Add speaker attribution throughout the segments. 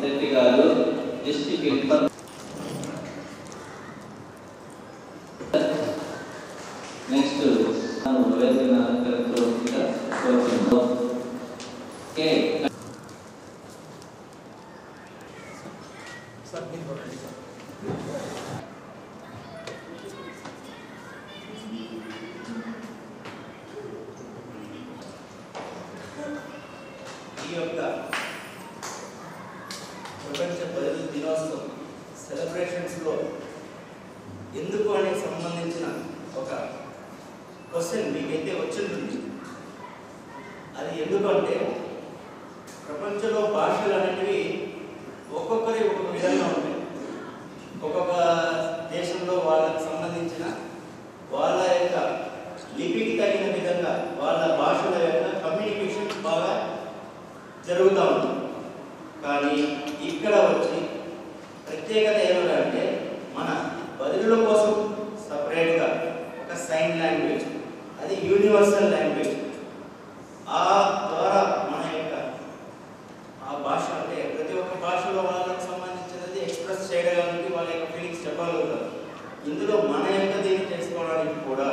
Speaker 1: శెట్టి గారు district inform next వేదికను అలంకరించవలసిందిగా కోరుతున్నాం. ఓకే
Speaker 2: ఈ యొక్క ప్రపంచ బదిలీ దినోత్సవం సెలబ్రేషన్స్లో ఎందుకు అనే సంబంధించిన ఒక క్వశ్చన్ మీకైతే వచ్చింటుంది. అది ఎందుకంటే ప్రపంచంలో భాషలు అనేటివి ఒక్కొక్కరి ఒక్కొక్క విధంగా ఉంటాయి. ఒక్కొక్క దేశంలో వాళ్ళకి సంబంధించిన వాళ్ళ యొక్క లిపికి తగిన విధంగా వాళ్ళ భాషల యొక్క కమ్యూనికేషన్ బాగా జరుగుతూ ఉంటుంది. కానీ ఇక్కడ వచ్చి ప్రత్యేకత ఏమిటంటే మన బదిలీల కోసం సపరేట్గా ఒక సైన్ లాంగ్వేజ్, అది యూనివర్సల్ లాంగ్వేజ్. ఆ ద్వారా మన యొక్క ఆ భాష అంటే ప్రతి ఒక్క భాషలో వాళ్ళకి సంబంధించినది ఎక్స్ప్రెస్ చేయడానికి వాళ్ళ యొక్క ఫీలింగ్స్ చెప్పగలుగుతారు. ఇందులో మన యొక్క దీన్ని చేసుకోవడానికి కూడా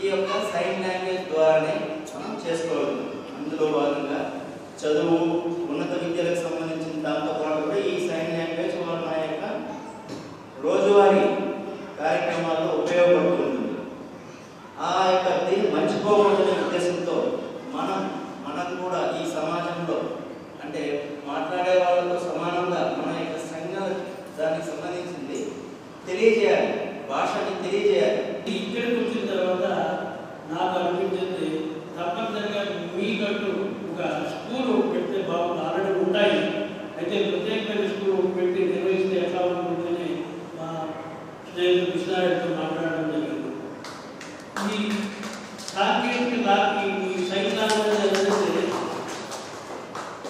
Speaker 2: ఈ యొక్క సైన్ లాంగ్వేజ్ ద్వారానే మనం చేసుకోగలుగుతాం. అందులో భాగంగా చదువు, ఉన్నత విద్యలకు సంబంధించిన దాంతో పాటు కూడా ఈ సైన్ లాంగ్వేజ్ మన యొక్క రోజువారీ కార్యక్రమాల్లో ఉపయోగపడుతుంది. ఆ యొక్క దీన్ని మర్చిపోకూడదనే ఉద్దేశంతో మనం కూడా ఈ సమాజంలో అంటే మాట్లాడే వాళ్ళతో సమానంగా మన యొక్క సంఘం దానికి సంబంధించింది తెలియజేయాలి, భాషని తెలియజేయాలి.
Speaker 3: ఇక్కడికి వచ్చిన తర్వాత నాకు అనిపించింది తప్పనిసరిగా మీకంటూ ఒక స్కూలు పెడితే బాగుంది. ఆల్రెడీ ఉంటాయి, అయితే ప్రత్యేకమైన స్కూల్ పెట్టి నిర్వహిస్తే ఎట్లా ఉంటుందని మా స్నేహితుడు కృష్ణారెడ్డితో మాట్లాడడం జరిగింది. ఈ సాంకేతిక ఈ సైన్ లాంగ్వేజ్ అనేది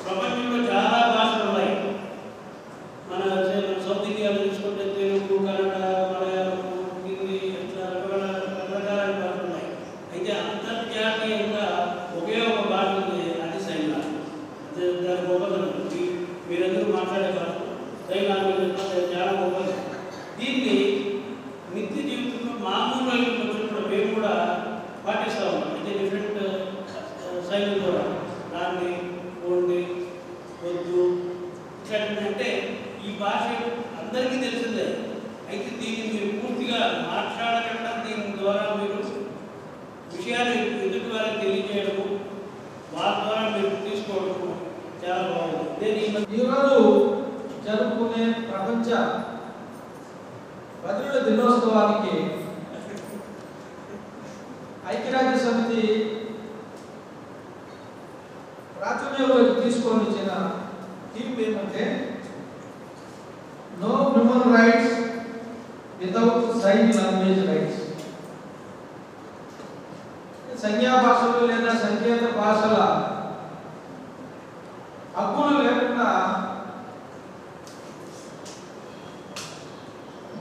Speaker 3: ప్రపంచంలో చాలా భాషలు ఉన్నాయి. మన సౌత్ ఇండియాలో చూసుకుంటే తెలుగు, కన్నడ, మలయాళం, హిందీ, ఇట్లా రకరకాల భాషలు ఉన్నాయి. అయితే అంతర్జాతీయంగా ఒకే ఒక భాష ఉంది, అది సైన్ లాంగ్వేజ్. దాని గొప్పతనం మీరందరూ మాట్లాడే భాష సైన్ లాంగ్వేజ్ చాలా గొప్పది. దీన్ని నిత్య జీవితంలో మామూలు వచ్చినప్పుడు మేము కూడా పాటిస్తూ ఉంటాం. అంటే డిఫరెంట్ సైన్లు కూడా దాన్ని ఓండి, వద్దు ఇట్లాంటి అంటే ఈ భాష అందరికీ తెలిసిందే. అయితే దీన్ని మీరు పూర్తిగా మాట్లాడకుండా దీని ద్వారా మీరు విషయాలు ఎదుటి వారికి తెలియజేయడము, వాళ్ళ ద్వారా మీరు తీసుకోవడము చాలా బాగుంది.
Speaker 4: ఈరోజు జరుపుకునే ప్రపంచ బదిలీల దినోత్సవానికి ఐక్యరాజ్య సమితి ప్రాచుర్యంలోకి తీసుకొని వచ్చిన థీమ్ ఏమంటే no human rights without sign language rights. సంజ్ఞా భాషలు లేదా సంకేత భాషల హక్కులు లేకుండా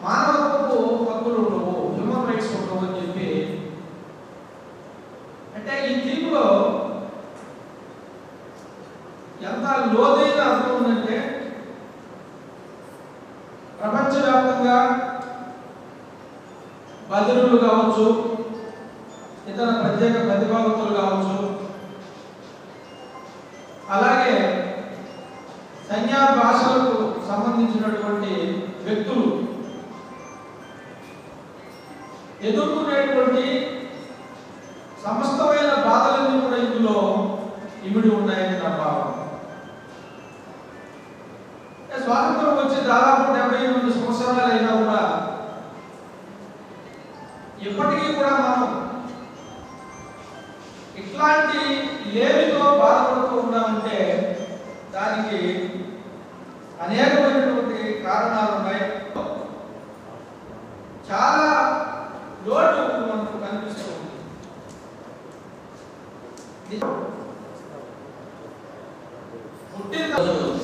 Speaker 4: మానవత్వపు హక్కులు ఉండవు, హ్యూమన్ రైట్స్ ఉండవు అని చెప్పి. అంటే ఈ థీమ్లో ఎంత లోతైన అర్థం ఉందంటే ప్రపంచవ్యాప్తంగా బదిలీలు కావచ్చు, ఇతర ప్రత్యేక ప్రతిభావంతులు కావచ్చు, అలాగే సంజ్ఞా భాషలకు సంబంధించినటువంటి వ్యక్తులు ఎదుర్కొనేటువంటి సమస్తమైన బాధలన్నీ కూడా ఇందులో ఇమిడి ఉన్నాయని నా భావం. స్వాతంత్రం వచ్చి దాదాపు 78 సంవత్సరాలు అయినా కూడా ఇప్పటికీ కూడా మనం ఇట్లాంటి లేమితో బాధపడుతూ ఉన్నామంటే దానికి అనేకమైనటువంటి కారణాలు ఉన్నాయి. చాలా లోటు మనకు కనిపిస్తుంది.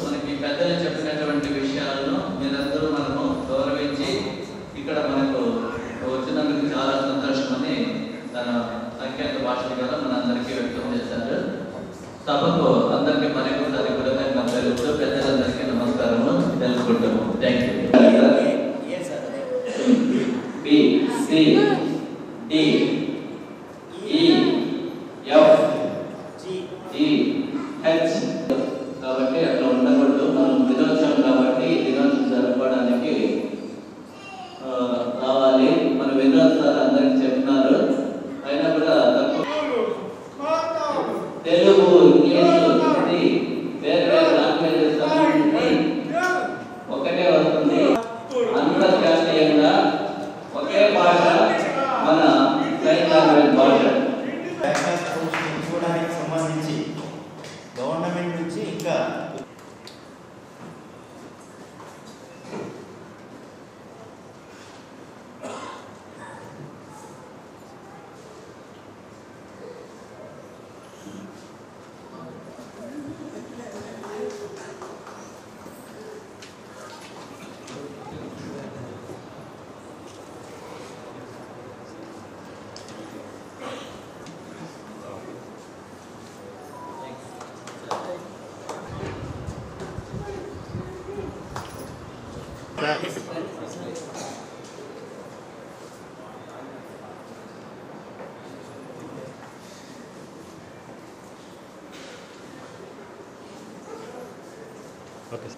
Speaker 1: మనకి పెద్దలు చెప్పినటువంటి విషయాలను మీరందరూ మనము గౌరవించి ఇక్కడ మనకు వచ్చినందుకు చాలా సంతోషమని తన సంకేత భాషల ద్వారా మన అందరికీ వ్యక్తం చేశారు. సభకు అందరికీ మరొకసారి కూడా తెలుపుతూ పెద్దలందరికీ నమస్కారం. బి సి డి ఈ ఎఫ్ జి హెచ్. కాబట్టి అట్లా ఉండకూడదు. మనం దినోత్సవం కాబట్టి దినోత్సవం జరపడానికి రావాలి. మన వినోద్ సార్ అందరికి చెప్తున్నారు, అయినా కూడా తక్కువ. తెలుగు, ఇంగ్లీషు, హిందీ వేరే వేరే లాంగ్వేజెస్ ఒకటే వస్తుంది. అంతర్జాతీయంగా ఒకే భాష మన సైన్ లాంగ్వేజ్ భాష.
Speaker 2: తీసుకోవడానికి సంబంధించి గవర్నమెంట్ నుంచి ఇంకా
Speaker 5: ఓకే.